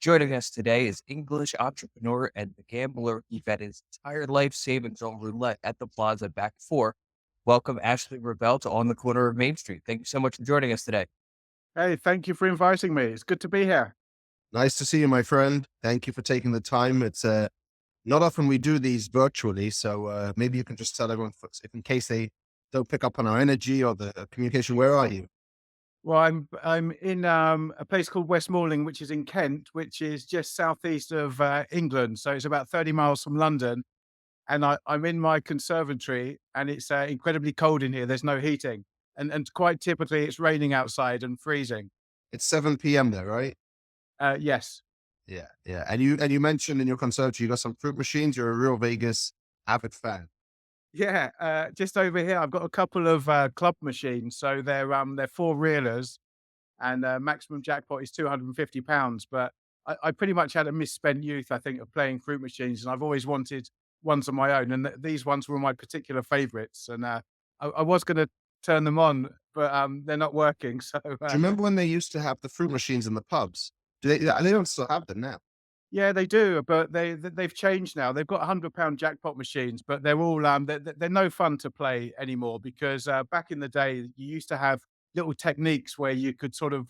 Joining us today is English entrepreneur and the gambler. He bet his entire life savings on roulette at the Plaza back before. Welcome, Ashley Revel, to On the Corner of Main Street. Thank you so much for joining us today. Hey, thank you for inviting me. It's good to be here. Nice to see you, my friend. Thank you for taking the time. It's not often we do these virtually, so maybe you can just tell everyone, if in case they don't pick up on our energy or the communication. Where are you? Well, I'm in a place called Westmoreland, which is in Kent, which is just southeast of England. So it's about 30 miles from London. And I'm in my conservatory, and it's incredibly cold in here. There's no heating, and quite typically it's raining outside and freezing. It's 7 p.m. there, right? Yes. Yeah, yeah. And you mentioned in your conservatory you got some fruit machines. You're a real Vegas avid fan. Yeah, just over here, I've got a couple of club machines. So they're four reelers, and maximum jackpot is £250. But I pretty much had a misspent youth, I think, of playing fruit machines, and I've always wanted ones of my own. And these ones were my particular favourites. And I was going to turn them on, but they're not working. So Do you remember when they used to have the fruit machines in the pubs? Do they don't still have them now. yeah, they do, but they've changed now. They've got £100 jackpot machines, but they're all they're no fun to play anymore because back in the day you used to have little techniques where you could sort of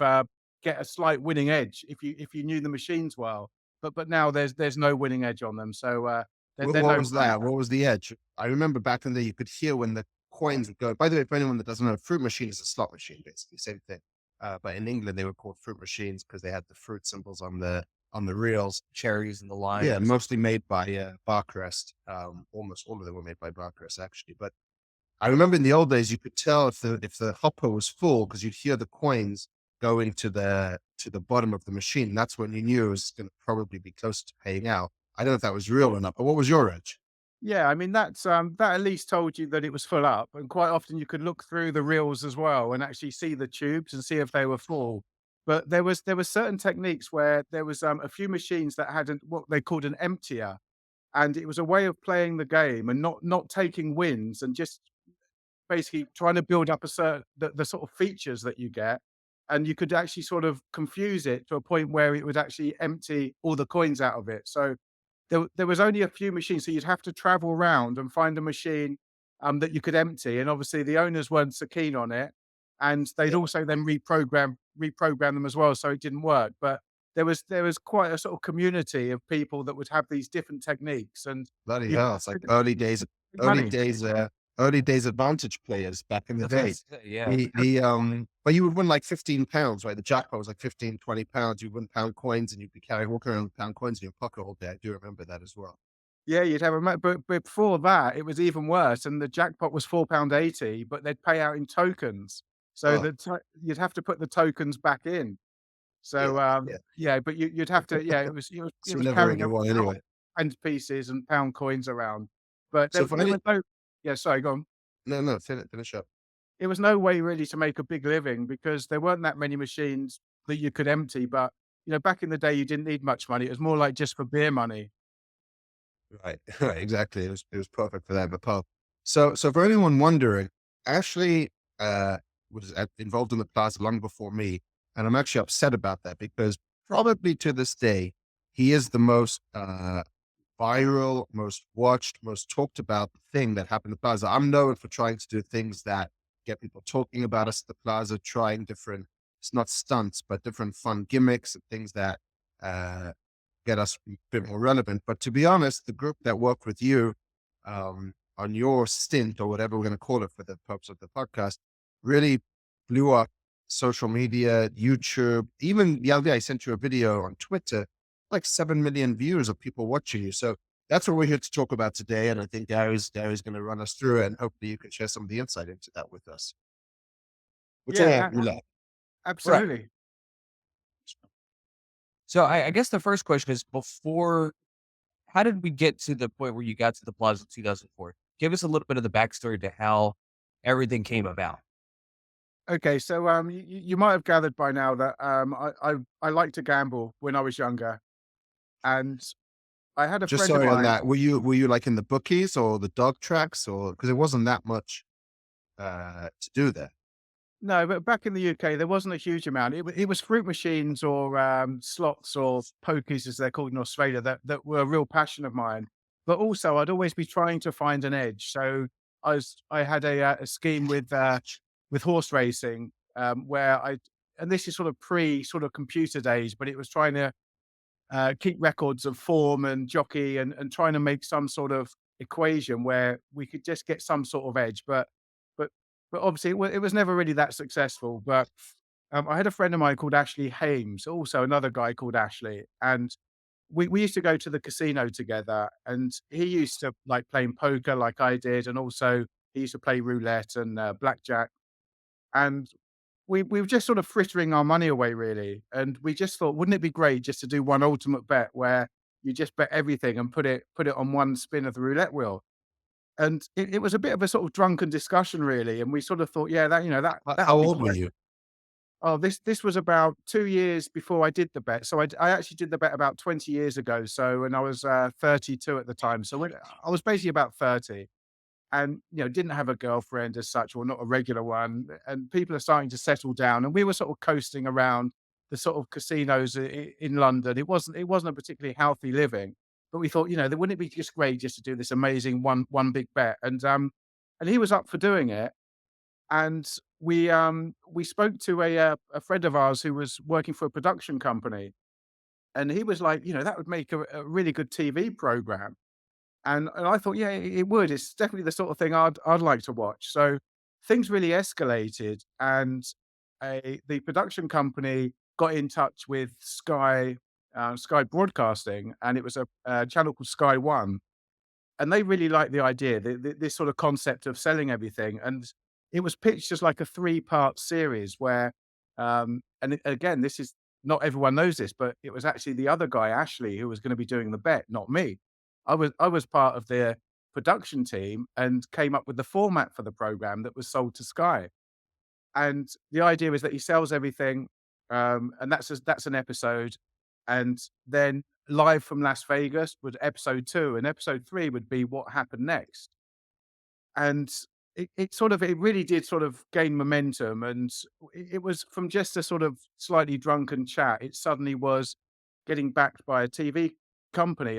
get a slight winning edge if you knew the machines well. But now there's no winning edge on them, so they're What no was fun. that? What was the edge? I remember back in the day, you could hear when the coins would go. By the way, for anyone that doesn't know, a fruit machine is a slot machine, basically, same thing. But in England, they were called fruit machines because they had the fruit symbols on the reels. Cherries and the Yeah, limes. mostly made by Barcrest. Almost all of them were made by Barcrest, actually. But I remember in the old days, you could tell if the hopper was full because you'd hear the coins going to the bottom of the machine. That's when you knew it was going to probably be close to paying out. I don't know if that was real or not, but what was your edge? Yeah, I mean that at least told you that it was full up, and quite often you could look through the reels as well and actually see the tubes and see if they were full. But there were certain techniques where there was a few machines that had what they called an emptier, and it was a way of playing the game and not taking wins and just basically trying to build up a certain the sort of features that you get, and you could actually sort of confuse it to a point where it would actually empty all the coins out of it. So there was only a few machines, so you'd have to travel around and find a machine, that you could empty, and obviously the owners weren't so keen on it, and they'd Yeah, also then reprogram them as well, so it didn't work. But there was quite a sort of community of people that would have these different techniques, and bloody you hell! It's like could make early money. days, early days advantage players back in the That's what I day. was gonna say, yeah. But you would win like £15, right? The jackpot was like 15, £20. You'd win pound coins and you'd be walking around with pound coins in your pocket all day. I do remember that as well. Yeah, you'd have a but before that, it was even worse, and the jackpot was £4.80, but they'd pay out in tokens. So Oh, the you'd have to put the tokens back in. yeah, So, yeah. yeah, but you'd have to yeah, it So you was never carrying really a won anyway. pound pieces and pound coins around. But So for there any was no yeah, sorry, go on. no, no, finish up. There was no way really to make a big living because there weren't that many machines that you could empty, but, back in the day, you didn't need much money. It was more like just for beer money. Right, right, exactly. It was perfect for that. But Paul, so for anyone wondering, Ashley was involved in the Plaza long before me, and I'm actually upset about that because probably to this day, he is the most viral, most watched, most talked about thing that happened at the Plaza. I'm known for trying to do things that get people talking about us at the Plaza, trying different, it's not stunts, but different fun gimmicks and things that uh, get us a bit more relevant. But to be honest, the group that worked with you on your stint or whatever we're going to call it for the purpose of the podcast really blew up social media, YouTube. Even the other day, I sent you a video on Twitter, like 7 million views of people watching you. So that's what we're here to talk about today. And I think Gary's going to run us through it. And hopefully you can share some of the insight into that with us. We're talking Yeah, about roulette. Right. absolutely. So I guess the first question is how did we get to the point where you got to the Plaza in 2004? Give us a little bit of the backstory to how everything came about. Okay, so, you might have gathered by now that, I liked to gamble when I was younger, and I had a Just friend of sorry on mine. that. Were you like in the bookies or the dog tracks or because it wasn't that much to do there? No, but back in the UK, there wasn't a huge amount. It was fruit machines or slots or pokies, as they're called in Australia, that were a real passion of mine. But also, I'd always be trying to find an edge. So I had a scheme with horse racing where I and this is sort of pre sort of computer days, but it was trying to keep records of form and jockey and trying to make some sort of equation where we could just get some sort of edge. But but obviously it was never really that successful. But I had a friend of mine called Ashley Hames, also another guy called Ashley, and we used to go to the casino together. And he used to like playing poker like I did, and also he used to play roulette and blackjack. And we were just sort of frittering our money away really, and we just thought, wouldn't it be great just to do one ultimate bet where you just bet everything and put it on one spin of the roulette wheel? And it was a bit of a sort of drunken discussion really, and we sort of thought, yeah, that that How would be old were great. you? Oh, this was about 2 years before I did the bet. So I actually did the bet about 20 years ago, so when I was, 32 at the time. So when I was basically about 30 and, didn't have a girlfriend as such, or not a regular one, and people are starting to settle down, and we were sort of coasting around the sort of casinos in London. It wasn't a particularly healthy living, but we thought, wouldn't it be just great just to do this amazing one big bet? And he was up for doing it, and we spoke to a friend of ours who was working for a production company, and he was like, that would make a really good TV program. And I thought, yeah, it would. It's definitely the sort of thing I'd like to watch. So things really escalated, and the production company got in touch with Sky Broadcasting, and it was a channel called Sky One, and they really liked the idea, this sort of concept of selling everything. And it was pitched as like a three-part series where, again, this is not everyone knows this, but it was actually the other guy, Ashley, who was going to be doing the bet, not me. I was part of the production team and came up with the format for the program that was sold to Sky. And the idea is that he sells everything, and that's an episode, and then live from Las Vegas would episode 2, and episode 3 would be what happened next. And it really did sort of gain momentum, and it was from just a sort of slightly drunken chat, it suddenly was getting backed by a TV company,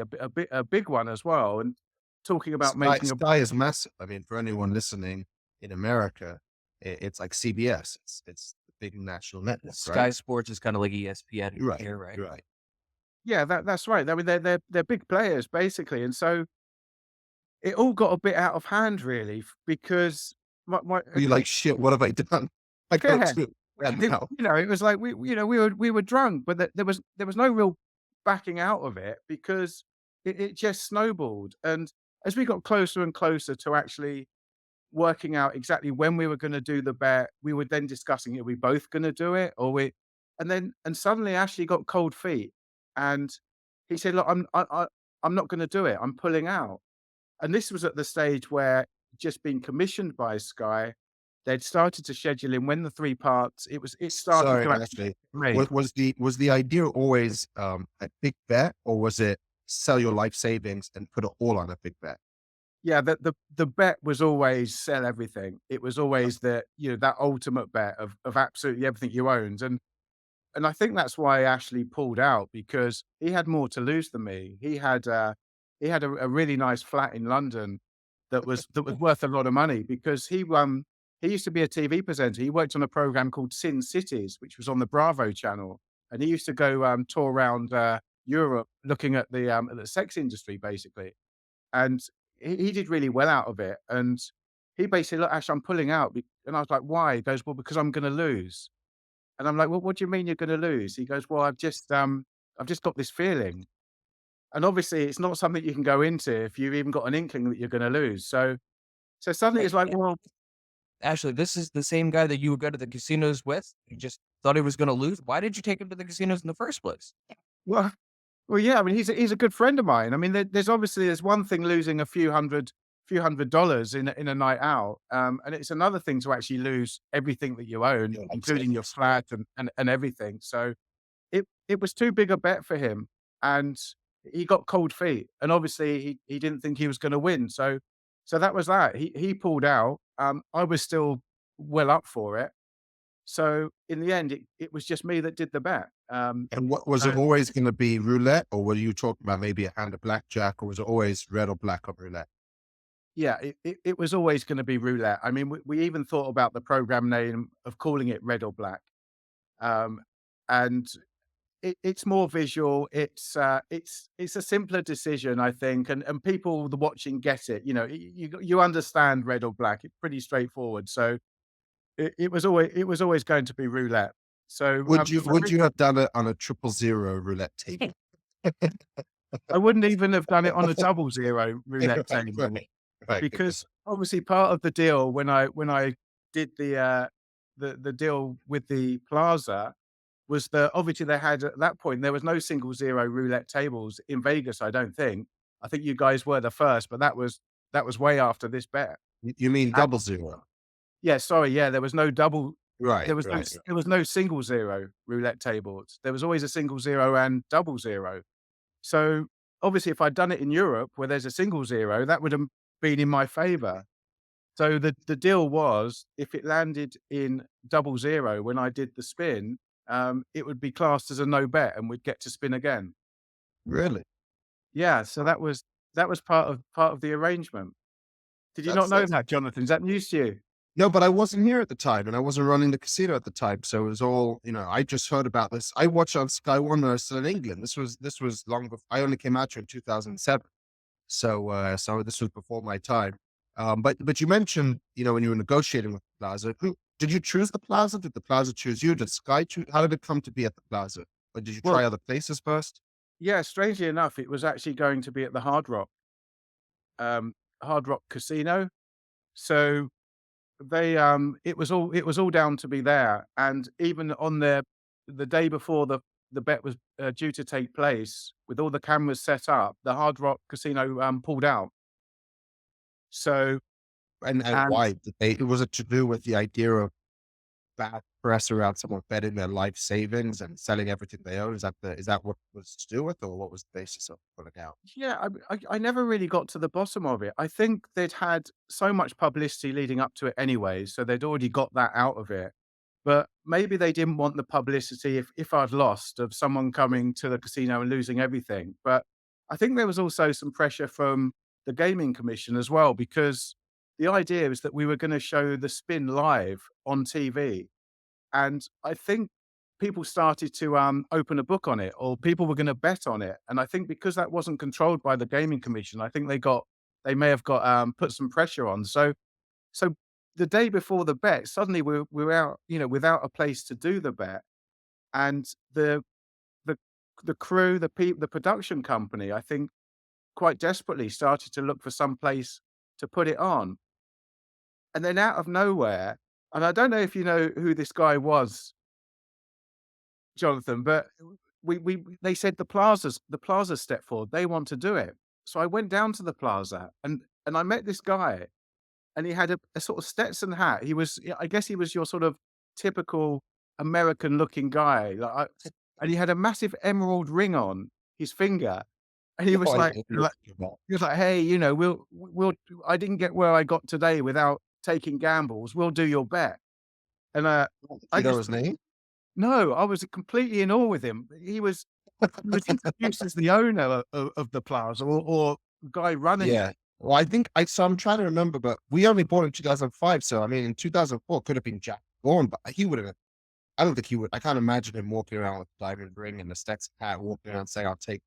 a big one as well, and talking about Sky making a Sky is massive. I mean, for anyone listening in America, it's like CBS. It's the big national network, right? Sky Sports is kind of like ESPN You're right. here, right? You're right. yeah, that's right. I mean, they're big players basically, and so it all got a bit out of hand really because my Were you like, shit? What have I done? I go yeah, to and it, now. it was like we were drunk, but there was no real backing out of it because it just snowballed. And as we got closer and closer to actually working out exactly when we were going to do the bet, we were then discussing, are we both going to do it, or we? And suddenly Ashley got cold feet, and he said, "Look, I'm not going to do it. I'm pulling out." And this was at the stage where just being commissioned by Sky, they'd started to schedule in when the 3 parts it started Sorry, to actually actually, me. was the idea always a big bet, or was it sell your life savings and put it all on a big bet? Yeah, the bet was always sell everything. It was always that ultimate bet of absolutely everything you owned. And I think that's why Ashley pulled out, because he had more to lose than me. He had a really nice flat in London that was worth a lot of money, because he used to be a TV presenter. He worked on a program called Sin Cities, which was on the Bravo channel, and he used to go tour around Europe looking at the sex industry basically. And he did really well out of it. And he basically, look, Ash, I'm pulling out. And I was like, why? He goes, well, because I'm going to lose. And I'm like, "Well, what do you mean you're gonna lose?" He goes, "Well, I've just got this feeling." And obviously, it's not something you can go into if you've even got an inkling that you're gonna lose. So suddenly Wait, it's like, well, Ashley, this is the same guy that you would go to the casinos with? You just thought he was going to lose? Why did you take him to the casinos in the first place? well, well, yeah. I mean, he's a good friend of mine. I mean, there's one thing losing a few hundred dollars in a night out, and it's another thing to actually lose everything that you own, Your life including your savings. flat and everything. So it was too big a bet for him, and he got cold feet, and obviously he didn't think he was gonna win, so that was that. He pulled out. I was still well up for it, So in the end, it was just me that did the bet. And what was So it always going to be roulette, or were you talking about maybe a hand of blackjack, or was it always red or black on roulette? yeah, it was always going to be roulette. I mean, we even thought about the program name of calling it red or black. Um, and it's more visual. It's a simpler decision, I think, and people the watching get it. You know, you understand red or black. It's pretty straightforward. So it was always going to be roulette. So Would you have done it on a 000 roulette table? I wouldn't even have done it on a 00 roulette Right, table right, right. because obviously part of the deal when I did the deal with the Plaza was that obviously they had at that point, there was no single zero roulette tables in Vegas, I don't think. I think you guys were the first, but that was way after this bet. You mean And 00? yeah, sorry, yeah, there was no double Right, right, right. there was no single zero roulette tables. There was always a single zero and 00. So, obviously, if I'd done it in Europe where there's a single zero, that would have been in my favor. So the deal was if it landed in 00 when I did the spin, it would be classed as a no bet and we'd get to spin again. Really? Yeah, so that was part of the arrangement. Did you not know That's that, Jonathan? Is that news to you? No, but I wasn't here at the time, and I wasn't running the casino at the time, so it was all, I just heard about this. I watched on Sky One when I was still in England. This was long before I only came out here in 2007. So this was before my time. But you mentioned, when you were negotiating with the Plaza, who did you choose the Plaza? Did the Plaza choose you? Did Sky choose? How did it come to be at the Plaza? Or did you Well, try other places first? yeah, strangely enough, it was actually going to be at the um, Hard Rock Casino. So it was all down to be there, and even on the day before the bet was, due to take place, with all the cameras set up, the Hard Rock Casino, pulled out. So And and why did they? Was it to do with the idea of bad press around someone betting their life savings and selling everything they own? Is that what was to do with, or what was the basis of pulling out? yeah, I never really got to the bottom of it. I think they'd had so much publicity leading up to it anyway, so they'd already got that out of it. But maybe they didn't want the publicity if I'd lost of someone coming to the casino and losing everything. But I think there was also some pressure from the gaming commission as well, because the idea was that we were going to show the spin live on TV. And I think people started to open a book on it, or people were going to bet on it. And I think because that wasn't controlled by the gaming commission, I think they may have got put some pressure on. So the day before the bet, suddenly we're out, without a place to do the bet, and the the crew, the production company, I think, quite desperately started to look for some place to put it on, and then out of nowhere, and I don't know if you know who this guy was, Jonathan, but they said the Plaza stepped forward. They want to do it, so I went down to the Plaza and I met this guy. And he had a sort of Stetson hat. Yeah, I guess he was your sort of typical American-looking guy, and he had a massive emerald ring on his finger, and he No, was I like didn't know like about. he was like, "Hey, we'll I didn't get where I got today without taking gambles. We'll do your bet." And, Do I you know just his name? no, I was completely in awe with him. He was introduced as the owner of the plaza or guy running it. Yeah. Well, I think I'm trying to remember, but we only bought in 2005. So, I mean, in 2004, could have been Jack Bourne, but he would have, I don't think he would. I can't imagine him walking around with a diamond ring and a Stetson hat, walking around saying, I'll take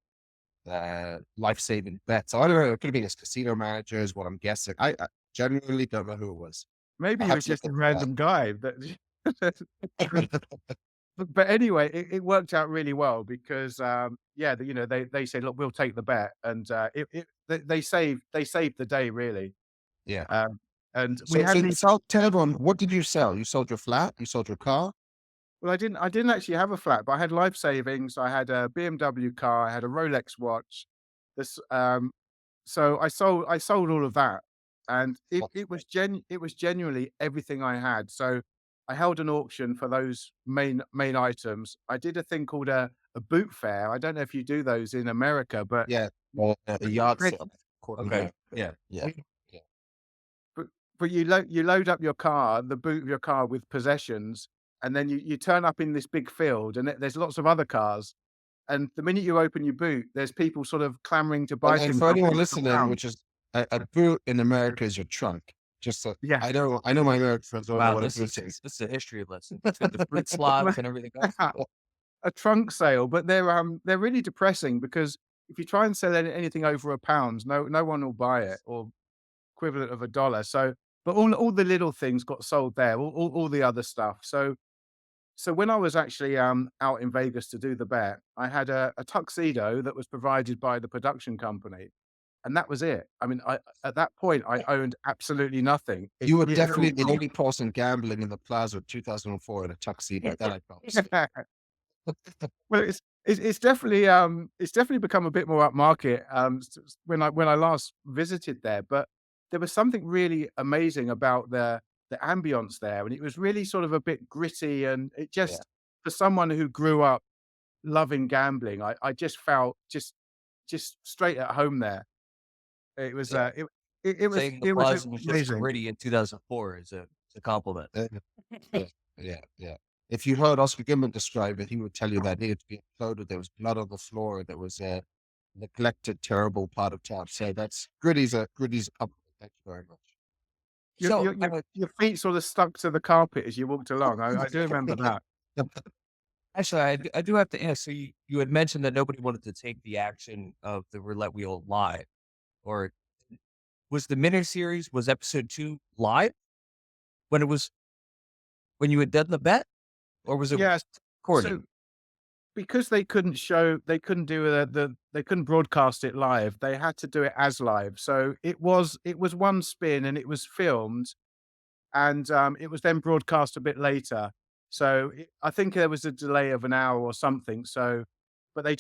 life saving bets. So, I don't know. It could have been his casino manager, is what I'm guessing. I genuinely don't know who it was. Maybe I'll he have was to look just a into random guy that but anyway, it worked out really well because, yeah, they said, "Look, we'll take the bet," and, they saved the day really. Yeah. Um, and we So, hadn't even tell everyone, what did you sell? You sold your flat? You sold your car? well, I didn't actually have a flat, but I had life savings. I had a BMW car, I had a Rolex watch. This, so I sold all of that, and it was genuinely everything I had. So I held an auction for those main items. I did a thing called a boot fair. I don't know if you do those in America, but Yeah. Well, a yard Chris, sale. Quarter Okay. mile. Yeah. Yeah. Yeah. but you load up your car, the boot of your car with possessions, and then you turn up in this big field, and there's lots of other cars. And the minute you open your boot, there's people sort of clamoring to buy And things for off anyone you for listening, pounds. which is a boot in America is your trunk. Just so Yeah. I know my American friends don't know Wow, what a boot is. this is a history lesson between the fruit slots and everything else. A trunk sale, but they're really depressing because if you try and sell anything over £1, no one will buy it, or equivalent of $1. So, but all the little things got sold there, all the other stuff. So when I was actually out in Vegas to do the bet, I had a tuxedo that was provided by the production company, and that was it. I mean, I at that point I owned absolutely nothing. You were It's definitely the only person gambling in the Plaza in 2004 in a tuxedo. That I promise. well, it's definitely become a bit more upmarket when I last visited there, but there was something really amazing about the ambience there, and it was really sort of a bit gritty, and it Yeah. just for someone who grew up loving gambling, I just felt just straight at home there. It was Yeah. Saying the it was Plaza was just amazing. gritty in 2004 is a compliment. Uh, yeah. Yeah. Yeah. If you heard Oscar Gimlet describe it, he would tell you that needed to be imploded. There was blood on the floor. There was a neglected, terrible part of town. So that's gritty's a compliment. Thank you very much. Your So, your your your feet sort of stuck to the carpet as you walked along. I do remember that. actually, I do have to ask. So, you had mentioned that nobody wanted to take the action of the roulette wheel live, or was the miniseries was episode 2 live when it was when you had done the bet, or was it Yes. recorded? So because they couldn't do they couldn't broadcast it live. They had to do it as live. So it was one spin, and it was filmed, and it was then broadcast a bit later. So I think there was a delay of an hour or something. So, but they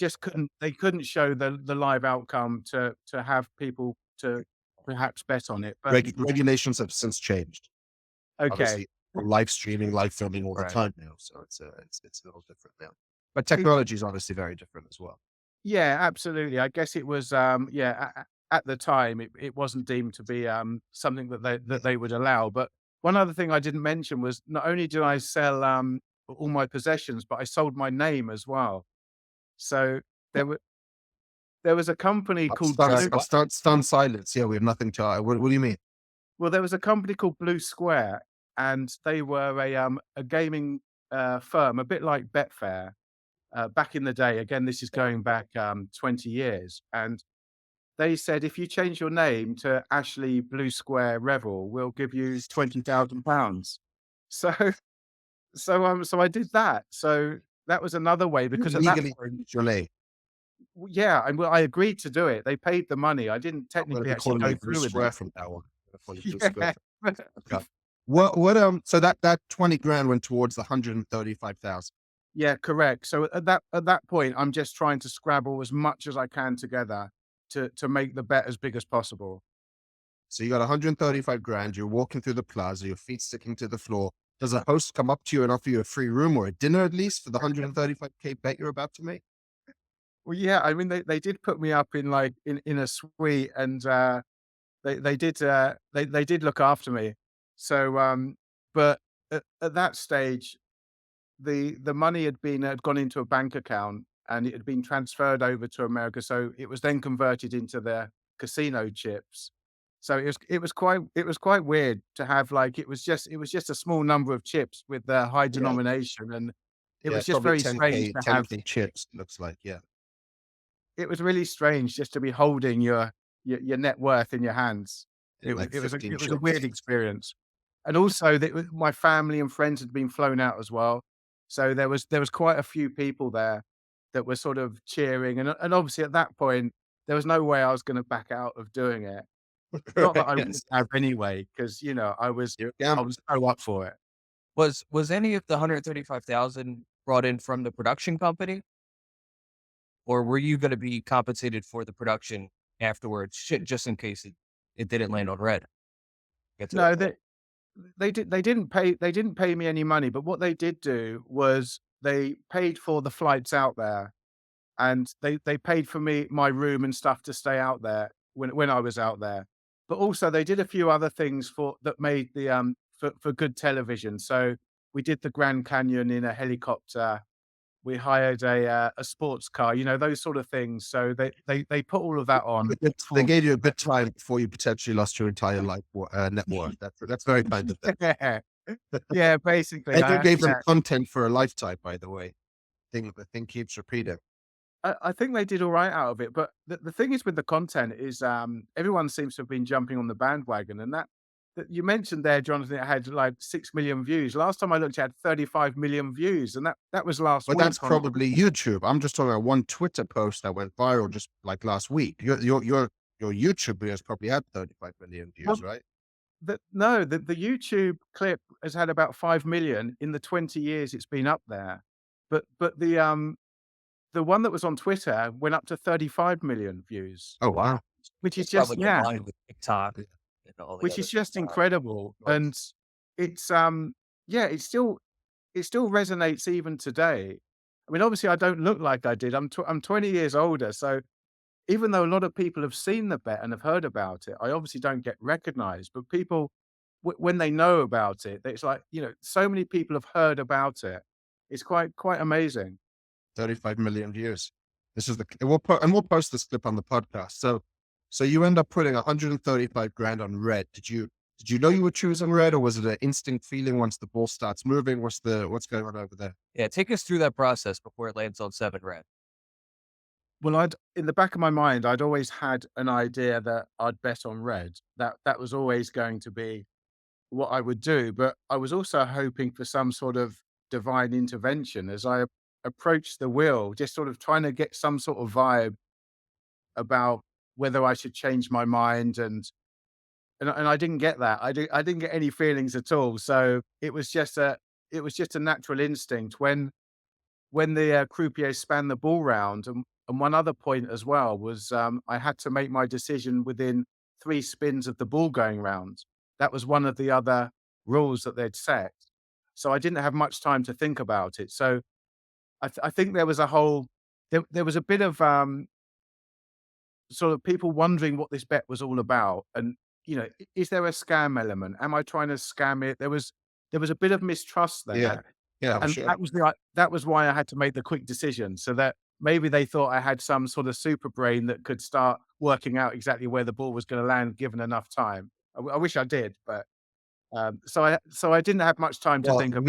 couldn't show the live outcome to have people to perhaps bet on it. But Regulations have since changed. okay, Obviously, we're live streaming, live filming all the right. time now. So it's a little different now. But technology is obviously very different as well. Yeah, absolutely. I guess it was, at the time, it wasn't deemed to be, something that they would allow. But one other thing I didn't mention was not only did I sell, all my possessions, but I sold my name as well. So there wa there was a company called Blue Stunned silence. Yeah, we have nothing to. What do you mean? well, there was a company called Blue Square, and they were a gaming, firm, a bit like Betfair, back in the day. Again, this is going back, 20 years, and they said, "If you change your name to Ashley Blue Square Revel, we'll give you £20,000." So so I did that. So that was another way You because at that legally point changed your name. yeah, I agreed to do it. They paid the money. I didn't I'm going to technically be actually calling go you Blue through with it. Square from now on. I'm gonna call you Blue Square. Yeah. Okay. What so that 20 grand went towards the 135,000. Yeah, correct. So at that point, I'm just trying to scrabble as much as I can together to make the bet as big as possible. So you got 135 grand. You're walking through the plaza, your feet sticking to the floor. Does a host come up to you and offer you a free room or a dinner at least for the 135K bet you're about to make? Well, yeah, I mean, they did put me up in, like, in a suite, and, they did look after me. So, but at that stage, the money had gone into a bank account, and it had been transferred over to America, so it was then converted into the casino chips. So it was quite weird to have, like, it was just a small number of chips with the high Yeah. denomination, and it Yeah, was it's just probably very strange 10K, to have 10K chips, looks like. Yeah. it was really strange just to be holding your net worth in your hands. Like It was fifteen it was a weird chips. experience. And also my family and friends had been flown out as well. So there was quite a few people there that were sort of cheering, and obviously at that point, there was no way I was gonna back out of doing it. Not that I would Yes. have anyway, because You're a I gambler. was so up for it. Was any of the 135,000 brought in from the production company, or were you gonna be compensated for the production afterwards, just in case it didn't land on red? Get to that No, point. they didn't pay me any money, but what they did do was they paid for the flights out there, and they paid for my room and stuff to stay out there when I was out there. But also they did a few other things for that made the for good television. So we did the Grand Canyon in a helicopter. We hired a sports car, those sort of things. So they put all of that on They for gave you a good time before you potentially lost your entire net worth. That's very kind of them. yeah, basically. And you gave them content for a lifetime, by the way. The thing keeps repeating. I think they did all right out of it, but the thing is with the content is, everyone seems to have been jumping on the bandwagon, and that you mentioned there, Jonathan, it had like 6 million views. Last time I looked, it had 35 million views, and that was last But that's week on. probably YouTube. I'm just talking about one Twitter post that went viral just like last week. Your YouTube videos probably had 35 million Well, views, right? no, the YouTube clip has had about 5 million in the 20 years it's been up there, but the one that was on Twitter went up to 35 million views, Oh wow. which is It's just probably yeah. combined with TikTok Yeah. and all the Which other is just stuff. incredible, Right. and it's, yeah, it still resonates even today. I mean, obviously, I don't look like I did. I'm 20 years older, so even though a lot of people have seen the bet and have heard about it, I obviously don't get recognized, but people, when they know about it, it's like, so many people have heard about it. It's quite amazing. 35 million views. This is we'll post this clip on the podcast. So you end up putting 135 grand on red. Did you know you were choosing red, or was it an instinct feeling once the ball starts moving? What's going on over there? Yeah, take us through that process before it lands on 7 red. Well, in the back of my mind, I'd always had an idea that I'd bet on red. That was always going to be what I would do, but I was also hoping for some sort of divine intervention as I approached the wheel, just sort of trying to get some sort of vibe about whether I should change my mind, and I didn't get that. I didn't get any feelings at all. So it was just a natural instinct when the croupier span the ball round, and one other point as well was, I had to make my decision within 3 spins of the ball going round. That was one of the other rules that they'd set. So I didn't have much time to think about it. So I think there was there was a bit of, sort of people wondering what this bet was all about, and, is there a scam element? Am I trying to scam it? There was a bit of mistrust Yeah. there. Yeah, I'm And sure. that was why I had to make the quick decision, so that maybe they thought I had some sort of super brain that could start working out exactly where the ball was gonna land given enough time. I wish I did, but, so I didn't have much time to Well, think about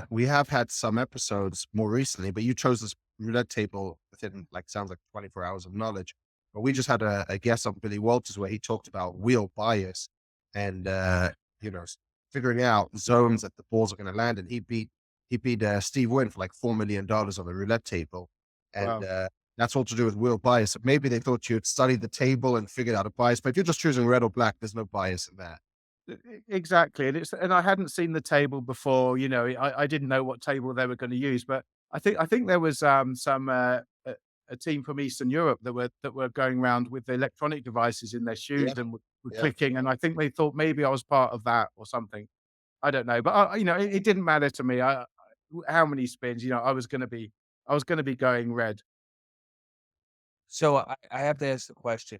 it. we have had some episodes more recently, but you chose this roulette table within like sounds like 24 hours of knowledge. But we just had a guest on Billy Walters where he talked about wheel bias and you know s- figuring out zones that the balls are going to land, and he beat Steve Wynn for like $4 million on the roulette table, and Wow. that's all to do with wheel bias. Maybe they thought you had studied the table and figured out a bias, but if you're just choosing red or black, there's no bias in that. Exactly, and I hadn't seen the table before, I didn't know what table they were gonna use, but I think there was, some, a team from Eastern Europe that were going around with the electronic devices in their shoes Yeah, and were yeah. clicking, and I think they thought maybe I was part of that or something. I don't know, but it didn't matter to me. How many spins, I was gonna be going red. So I have to ask the question,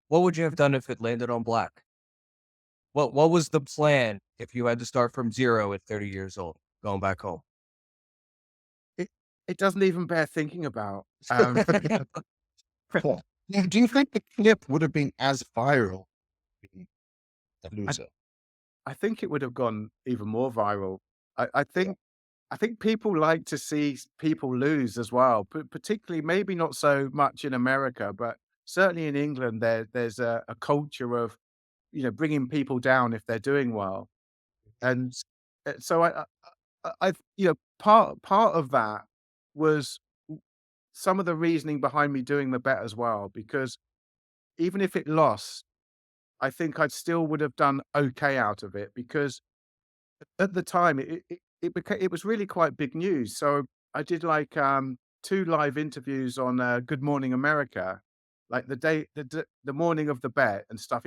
what would you have done if it landed on black? What was the plan if you had to start from 0 at 30 years old, going back home? It it doesn't even bear thinking about. Cool. Now, do you think the clip would have been as viral being a I loser? I think it would have gone even more viral. I I Yeah. think I think people like to see people lose as well, particularly maybe not so much in America, but certainly in England, there's a culture of bringing people down if they're doing well, and so part of that was some of the reasoning behind me doing the bet as well, because even if it lost, I think I still would have done okay out of it because at the time, it was really quite big news. So I did like, 2 live interviews on, Good Morning America, like the morning of the bet and stuff.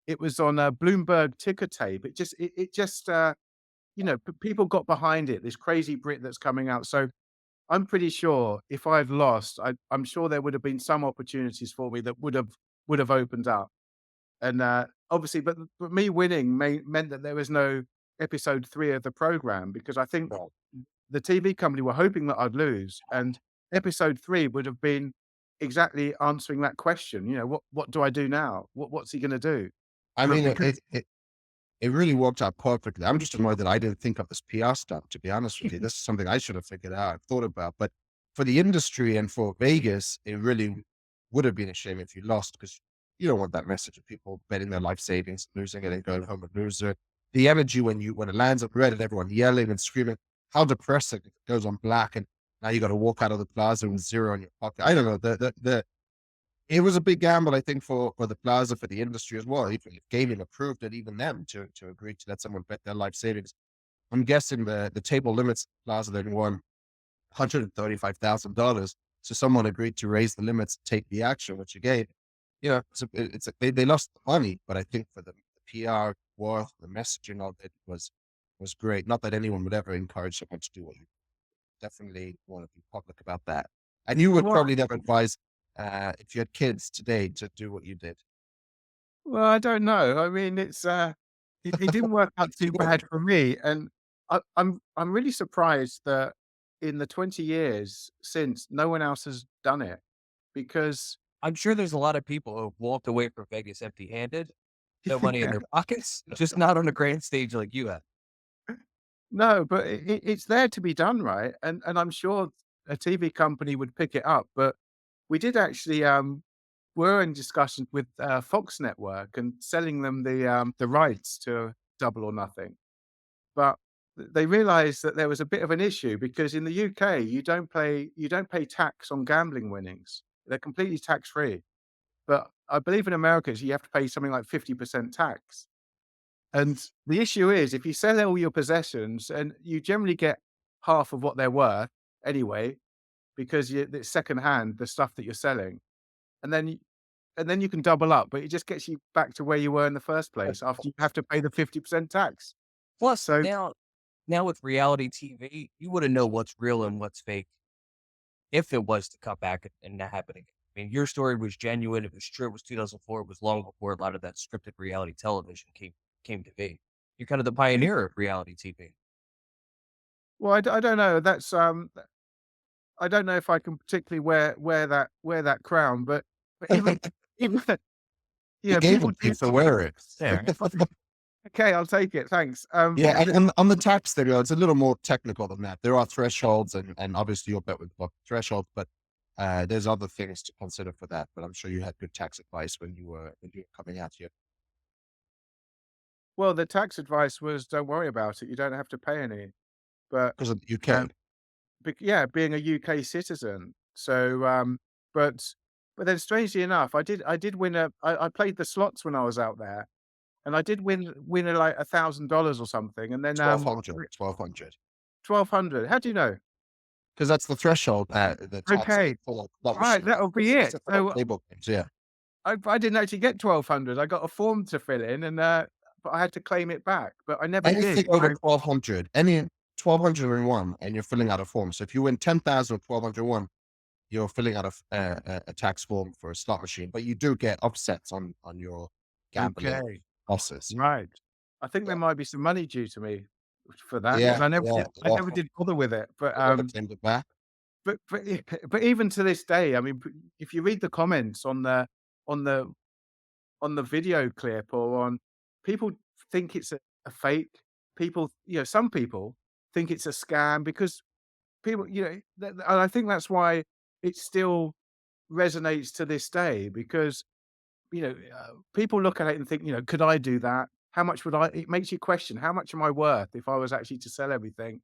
It was on, Bloomberg ticker tape. It just, people got behind it, this crazy Brit that's coming out. So I'm pretty sure if I'd lost, I'm sure there would have been some opportunities for me that would have opened up. And, obviously, but me winning meant that there was no episode 3 of the program because I think Right. the TV company were hoping that I'd lose, and episode 3 would have been exactly answering that question. You know, what do I do now? What's he going to do? I But mean, because it really worked out perfectly. I'm just annoyed that I didn't think of this PR stuff, to be honest with you. This is something I should have figured out, thought about. But for the industry and for Vegas, it really would have been a shame if you lost because you don't want that message of people betting their life savings, losing it and going home and losing it. The energy when it lands up red and everyone yelling and screaming, how depressing if it goes on black and now you got to walk out of the plaza with zero in your pocket. I don't know. It was a big gamble, I think, for the plaza, for the industry as well. If gaming approved it, even them to agree to let someone bet their life savings. I'm guessing the table limits plaza then won $135,000. So someone agreed to raise the limits, take the action, which again, you know, they lost the money, but I think for the PR worth, the messaging of it was great. Not that anyone would ever encourage someone to do what you definitely want to be public about that. And you would well, probably never advise if you had kids today to do what you did. well, I don't know. I mean, it didn't work out too bad for me, and I'm really surprised that in the 20 years since, no one else has done it because I'm sure there's a lot of people who walked away from Vegas empty-handed, no money in yeah, their pockets, just not on a grand stage like you have. no, but it's there to be done, right? And I'm sure a TV company would pick it up, but we did actually were in discussions with Fox Network and selling them the rights to Double or Nothing. But they realized that there was a bit of an issue because in the UK, you don't pay tax on gambling winnings. They're completely tax free. But I believe in America, you have to pay something like 50% tax. And the issue is if you sell all your possessions and you generally get half of what they're worth anyway, because it's secondhand, the stuff that you're selling. And then and then you can double up, but it just gets you back to where you were in the first place after you have to pay the 50% tax. Plus, So now with reality TV, you wouldn't know what's real and what's fake if it was to come back and not happen again. I mean, your story was genuine. It was true. It was 2004. It was long before a lot of that scripted reality television came to be. You're kind of the pioneer of reality TV. well, I don't know. I don't know if I can particularly wear that crown, but even You yeah, gave people them to you, do. so wear it. Yeah. Okay, I'll take it. Thanks. Yeah, and on the tax thing, it's a little more technical than that. There are thresholds, and obviously your bet with the threshold, but there's other things to consider for that. But I'm sure you had good tax advice when you were coming out here Well, the tax advice was don't worry about it. You don't have to pay any. But because of the UK. um, yeah, being a UK citizen. So, but but then strangely enough, I did win I played the slots when I was out there, and I did win like $1,000 or something, and then 1200, 1200. 1,200. How do you know? Because that's the threshold, the tax Okay, for slot right, machine. that'll be it. Except for like So table games, yeah. I didn't actually get 1,200. I got a form to fill in, and but I had to claim it back, but I never did. Anything over So 1200, any 1201, and you're filling out a form. So if you win 10,000 or 1201, you're filling out a tax form for a slot machine, but you do get offsets on your gambling okay, losses. right. I think Yeah, there might be some money due to me for that because yeah, I never yeah. did. I never did bother with it, but I never claimed it back. but even to this day, I mean, if you read the comments on the on the video clip or on people think it's a fake. People, some people think it's a scam because people, and I think that's why it still resonates to this day because people look at it and think, could I do that? How much would I? It makes you question how much am I worth if I was actually to sell everything,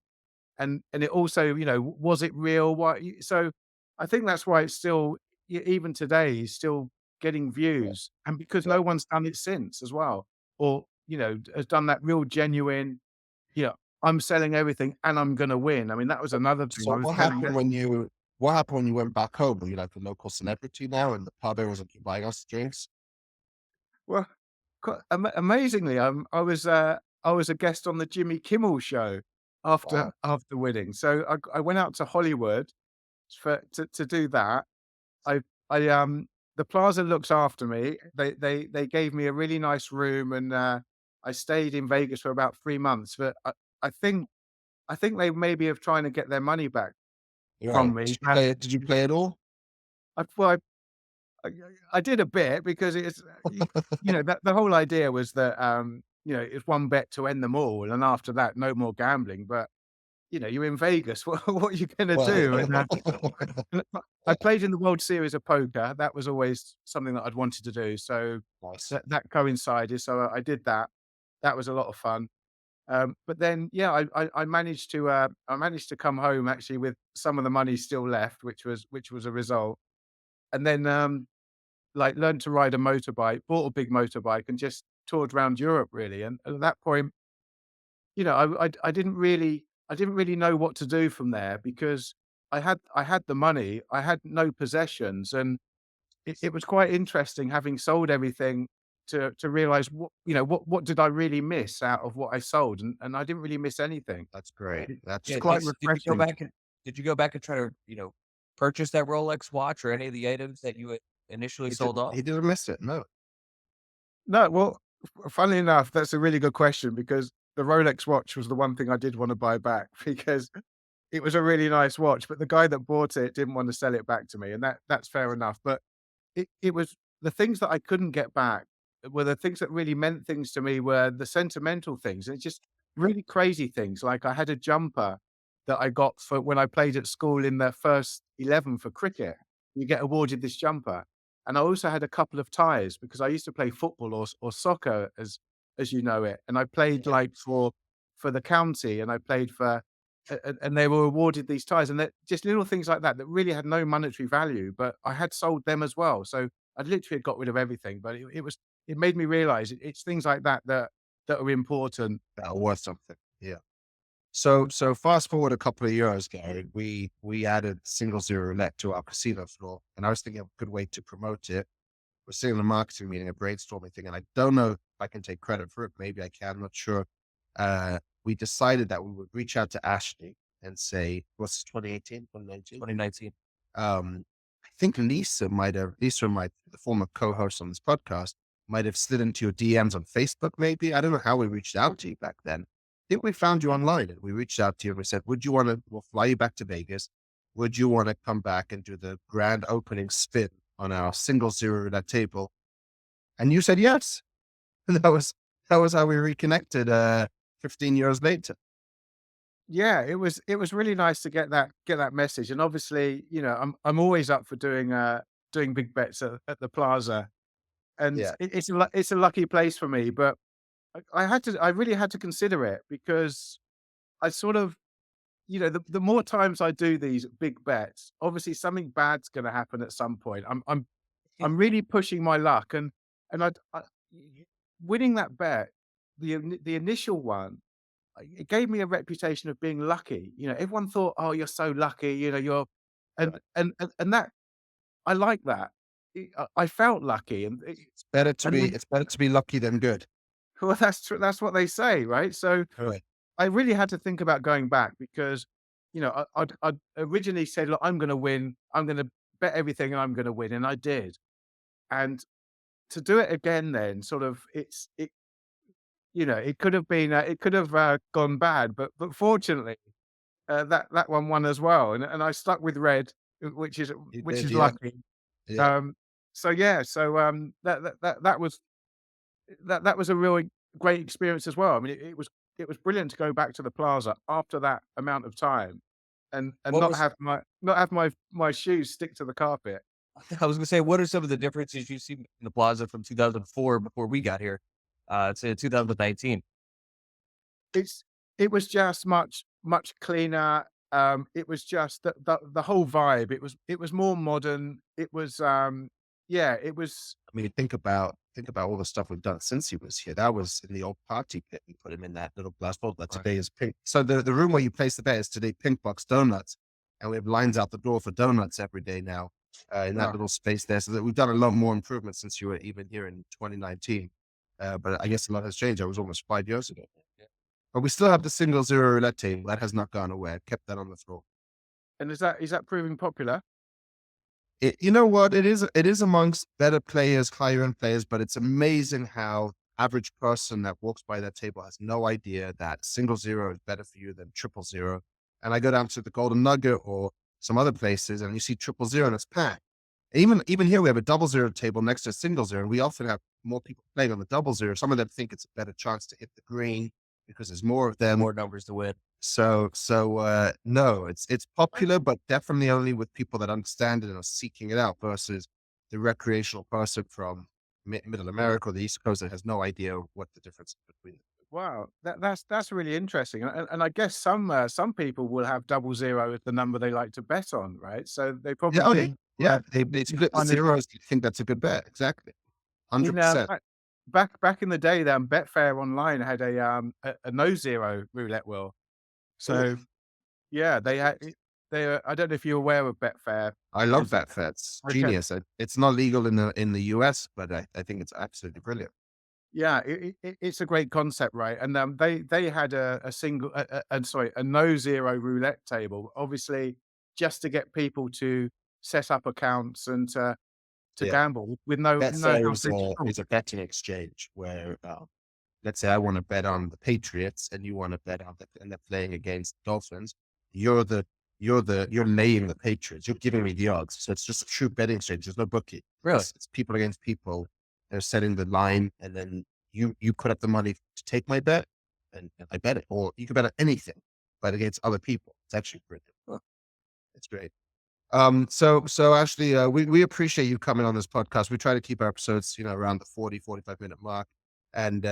and it also, was it real? Why? So I think that's why it's still even today is still getting Yeah, views, and because yeah. no one's done it since as well, or has done that real genuine. I'm selling everything and I'm going to win. I mean, that was another thing I So was telling. what happened when you went back home? Were you like the local celebrity now and the pub owner was like, "You buying us drinks?" Well, amazingly, I was a guest on the Jimmy Kimmel show Wow. after winning. So I went out to Hollywood to do that. I I the Plaza looks after me. They gave me a really nice room and I stayed in Vegas for about 3 months, but I think I think they maybe have trying to get their money back Right. from me. Did you play it all? Well, I I did a bit because it's, that the whole idea was that, it's one bet to end them all, and after that, no more gambling, but, you're in Vegas, what are you gonna Well, do? And I played in the World Series of Poker, that was always something that I'd wanted to do, so nice. that coincided, so I did that. That was a lot of fun. But then, yeah, I managed to come home actually with some of the money still left, which was a result, and then, like, learned to ride a motorbike, bought a big motorbike, and just toured around Europe really. And at that point, I didn't really know what to do from there because I had the money, I had no possessions, and it was quite interesting having sold everything to realize what did I really miss out of what I sold, and I didn't really miss anything. That's great. It's Yeah, That's quite did you go refreshing. back and try to, purchase that Rolex watch or any of the items that you had initially sold off? He didn't miss it. No. No, well, funnily enough, that's a really good question because the Rolex watch was the one thing I did want to buy back because it was a really nice watch, but the guy that bought it didn't want to sell it back to me, and that's fair enough. But it was the things that I couldn't get back were the things that really meant things to me were the sentimental things. And it's just really crazy things. Like I had a jumper that I got for when I played at school in the first 11 for cricket. You get awarded this jumper. And I also had a couple of ties because I used to play football or soccer as you know it. And I played Yeah. like for the county and I played for and they were awarded these ties, and that just little things like that that really had no monetary value, but I had sold them as well. So I'd literally had got rid of everything, but it made me realize it's things like that that are important. That are worth something. Yeah. So fast forward a couple of years, Gary, we added single zero roulette to our casino floor, and I was thinking of a good way to promote it. We're sitting in a marketing meeting, a brainstorming thing, and I don't know if I can take credit for it. Maybe I can. I'm not sure. We decided that we would reach out to Ashley and say, "What's 2018, 2019?" 2019. I think Lisa might, the former co-host on this podcast, might have slid into your DMs on Facebook. Maybe I don't know how we reached out to you back then. I think we found you online and we reached out to you and we said, "Would you want to? We'll fly you back to Vegas. Would you want to come back and do the grand opening spin on our single zero roulette table?" And you said yes. And that was how we reconnected 15 years later. Yeah, it was really nice to get that message. And obviously, I'm always up for doing big bets at the Plaza. And Yeah. it's a lucky place for me, but I really had to consider it because I sort of, the more times I do these big bets, obviously something bad's going to happen at some point. I'm really pushing my luck, and winning that bet, the initial one, it gave me a reputation of being lucky. Everyone thought, "Oh, you're so lucky." You're, and that I like that. I felt lucky, and It's better to be lucky than good. well, that's true. That's what they say, right? So Right. I really had to think about going back because, I'd originally said, "Look, I'm gonna win. I'm gonna bet everything and I'm gonna win," and I did. And to do it again then sort of it could have, gone bad, but fortunately, that one won as well, and I stuck with red, which is You which did, is yeah. lucky. Yeah. Um, so yeah, that was a really great experience as well. I mean, it was brilliant to go back to the Plaza after that amount of time and What was not have my shoes stick to the carpet. I was gonna say, what are some of the differences you see in the Plaza from 2004 before we got here, to 2019? It's it was just much cleaner. It was just the whole vibe. It was more modern. It was, yeah, it was. I mean, think about all the stuff we've done since he was here. That was in the old party pit. We put him in that little glass bowl that Right. today is pink. So the room where you place the bet is today Pink Box Donuts. And we have lines out the door for donuts every day now in that Oh, little space there. So that we've done a lot more improvement since you were even here in 2019. But I guess a lot has changed. That was almost 5 years ago. Yeah. But we still have the single zero roulette table. That has not gone away. I kept that on the floor. and is that proving popular? You know what? It is amongst better players, higher end players, but it's amazing how average person that walks by that table has no idea that single zero is better for you than triple zero. And I go down to the Golden Nugget or some other places and you see triple zero and it's packed. Even here, we have a double zero table next to a single zero. And we often have more people playing on the double zero. Some of them think it's a better chance to hit the green because there's more of them. More numbers to win. No, it's popular, but definitely only with people that understand it and are seeking it out versus the recreational person from Middle America or the East Coast that has no idea what the difference is between them. Wow, that's really interesting, and I guess some people will have double zero as the number they like to bet on, right? So they probably Yeah, oh yeah, think, yeah. well, They you split the kind of zeros. You think that's a good bet? Exactly, in 100%. back in the day, Betfair Online had a no zero roulette wheel. Oh, So yeah, I don't know if you're aware of Betfair. I love that. That's Okay. genius. It's not legal in the US, but I think it's absolutely brilliant. Yeah, it's a great concept, right? And they had a no zero roulette table, obviously, just to get people to set up accounts and to Yeah, gamble with no Betfair downside at all. is a betting exchange where let's say I want to bet on the Patriots and you want to bet on and they're playing against Dolphins. You're the you're laying the Patriots. You're giving me the odds. So it's just a true betting exchange. There's no bookie. Really? It's people against people. They're setting the line, and then you put up the money to take my bet, and I bet it. Or you can bet on anything, but against other people. It's actually brilliant. Huh. It's great. So actually, we appreciate you coming on this podcast. We try to keep our episodes, around the 45 minute mark. And,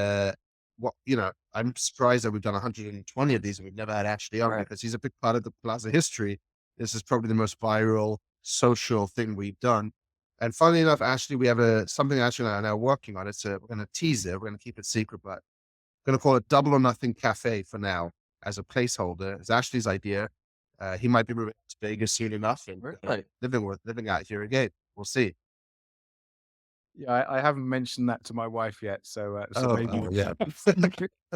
I'm surprised that we've done 120 of these and we've never had Ashley on Right. because he's a big part of the Plaza history. This is probably the most viral social thing we've done. And funnily enough, Ashley, we have something Ashley and I are now working on. We're going to tease it. We're going to keep it secret, but going to call it Double or Nothing Cafe for now as a placeholder. It's Ashley's idea. He might be moving to Vegas soon enough and Really? living out here again. We'll see. Yeah, I haven't mentioned that to my wife yet, so maybe Oh, yeah.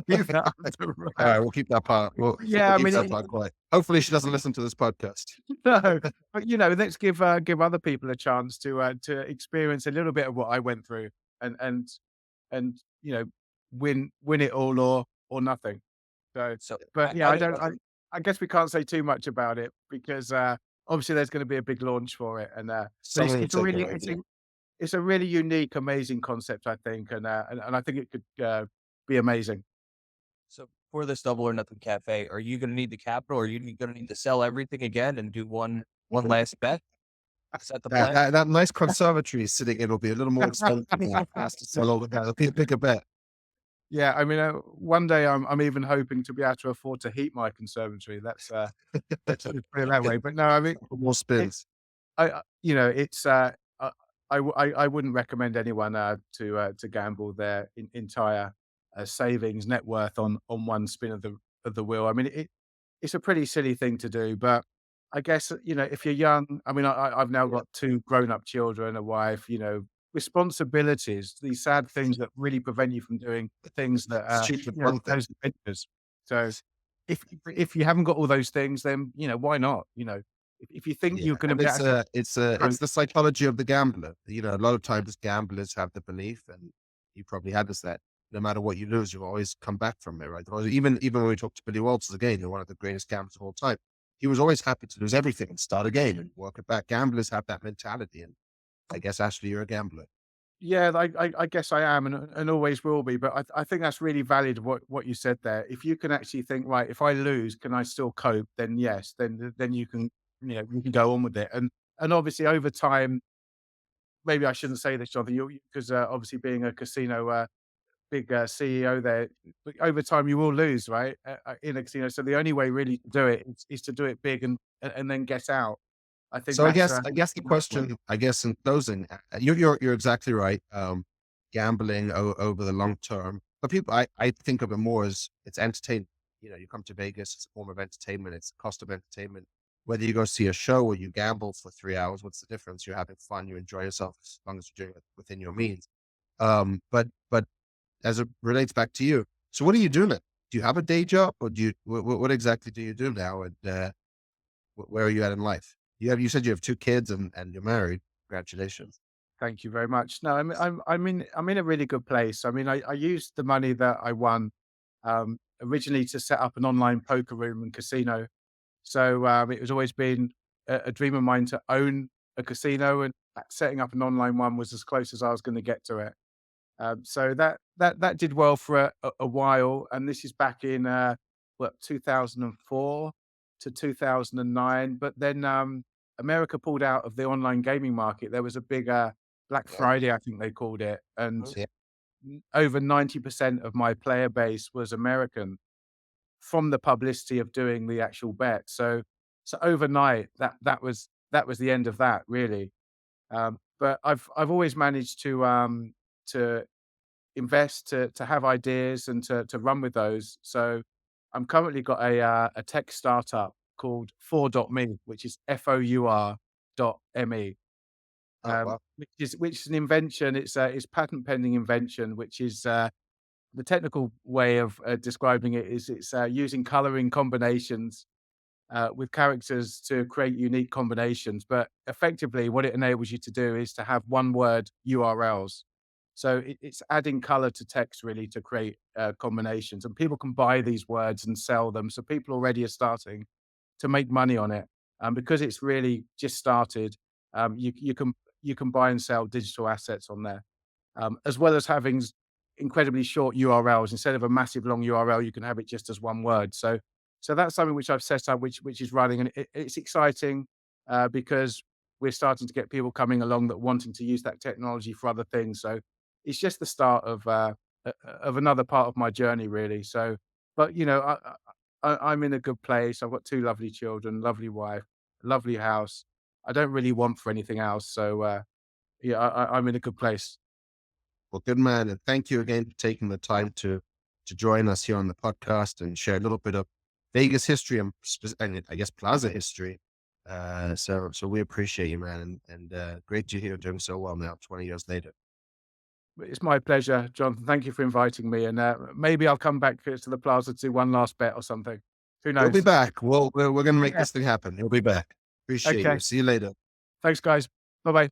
leave that under All right, wraps. we'll keep that part. We'll Yeah, I keep mean, that part quiet. Hopefully, she doesn't listen to this podcast. no, but let's give other people a chance to experience a little bit of what I went through and and and win it all or nothing. So, So but yeah, I don't know. I guess we can't say too much about it because obviously there's going to be a big launch for it, and but Someone will take it right. it's a really unique, amazing concept, I think, and I think it could be amazing. So for this Double or Nothing Cafe, are you going to need the capital? Or are you going to need to sell everything again and do one last bet? Is that the That, plan? that, that nice conservatory is sitting. It'll be a little more expensive than it has to sell all the guys. It'll be a bigger bet. Yeah, I mean, one day I'm even hoping to be able to afford to heat my conservatory. Let's just put it that way. But no, I mean, More it, spins. it's I wouldn't recommend anyone to gamble their entire savings net worth on one spin of the wheel. I mean, it's a pretty silly thing to do, but I guess if you're young, I mean, I've now got two grown up children, a wife, responsibilities, these sad things that really prevent you from doing the things that Stupid fun thing. those adventures. So if you haven't got all those things, then why not? If you think Yeah, you're going to and be able to it's the psychology of the gambler. A lot of times gamblers have the belief, and you probably had this, that no matter what you lose, you'll always come back from it, right? Or even when we talked to Billy Walters again, one of the greatest gamblers of all time, he was always happy to lose everything and start again and work it back. Gamblers have that mentality, and I guess Ashley, you're a gambler. Yeah, I guess I am and always will be, but I think that's really valid what you said there. If you can actually think, right, if I lose, can I still cope? Then yes, then you can go on with it. And obviously over time, maybe I shouldn't say this, Jonathan, you because obviously being a casino big CEO there, but over time you will lose, right? In a casino. So the only way really to do it is to do it big and then get out. I think So I that's guess I guess the question, I guess in closing, you're exactly right. Gambling over the long term, but people, I think of it more as it's entertainment. You come to Vegas, it's a form of entertainment. It's a cost of entertainment. Whether you go see a show or you gamble for 3 hours, what's the difference? You're having fun, you enjoy yourself as long as you're doing it within your means. But as it relates back to you, so what do you do now? Do you have a day job, or do you what exactly do you do now? And where are you at in life? You said you have two kids and you're married. Congratulations. Thank you very much. No, I'm in a really good place. I mean, I used the money that I won originally to set up an online poker room and casino. So it was always been a dream of mine to own a casino, and setting up an online one was as close as I was going to get to it. So that did well for a while, and this is back in what 2004 to 2009. But then America pulled out of the online gaming market. There was a big Black Yeah. Friday, I think they called it, and Yeah. over 90% of my player base was American from the publicity of doing the actual bet. So overnight, that was the end of that, really. But I've always managed to invest, to have ideas, and to run with those. So I'm currently got a tech startup called For.me, which is FOUR.me, Oh, wow. which is an invention. It's patent pending invention, which is the technical way of describing it is it's using coloring combinations with characters to create unique combinations. But effectively, what it enables you to do is to have one word URLs. So it's adding color to text really to create combinations, and people can buy these words and sell them. So people already are starting to make money on it, and because it's really just started, you can buy and sell digital assets on there, as well as having incredibly short URLs. Instead of a massive long URL, you can have it just as one word. So that's something which I've set up, which is running, and it's exciting because we're starting to get people coming along that wanting to use that technology for other things. So it's just the start of another part of my journey, really. So, but I'm in a good place. I've got two lovely children, lovely wife, lovely house. I don't really want for anything else. So yeah, I'm in a good place. Well, good man. And thank you again for taking the time to join us here on the podcast and share a little bit of Vegas history and I guess Plaza history. So we appreciate you, man. And great to hear you're doing so well now, 20 years later. It's my pleasure, Jonathan. Thank you for inviting me. And maybe I'll come back to the Plaza to do one last bet or something. Who You'll be knows? back. We're going to make Yeah. this thing happen. You'll be back. Appreciate you. Okay. See you later. Thanks, guys. Bye bye.